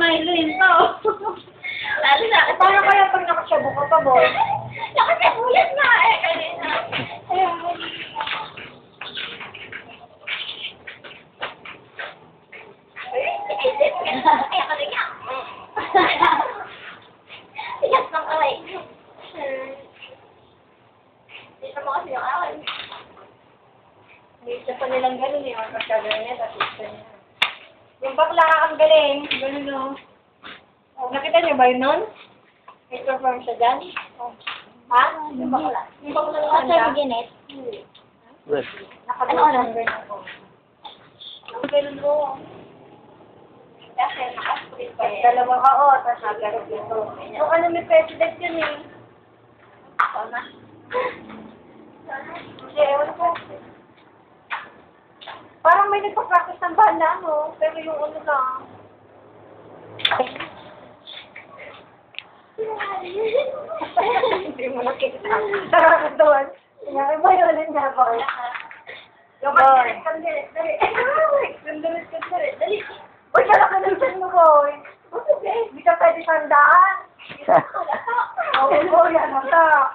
Maylin to. Lalo na. Paano kaya pag nakasyabo ka pa, boy? Nakasyabuyan nga eh. Kanina. Ayun. Ay, ako din yan. Tigas ng kamay. Dito mo kasi yung akin. Hindi siya pa nilang ganun eh. Ang kasagawin niya, tapos siya niya. Yung bakla ang galing. Ganun no. Oh, nakita niyo ba yun nun? May perform siya dyan? Oh. Ha? Yung bakla. Yung bakla lang What's siya. our beginning? Yes. Nakapag-number na ako. Ang ganun mo. Kasi nakasplit pa eh. Dalawang ka, oh. Tapos nagarap nito. Yung ano may president yun eh. Ako na. Hindi, ewan ko. Parang may nagpa-practice ng banda, no? Pero yung ano na. Hindi mo nakita. Nakakatuwan. Kaya ba yun ulit nga ba? Yung kandilit, kandilit, dali. Kandilit, kandilit, dali. Uy, kala ka ng chan mo, boy. Hindi ka pwede sandaan. Oo, boy, ano ta?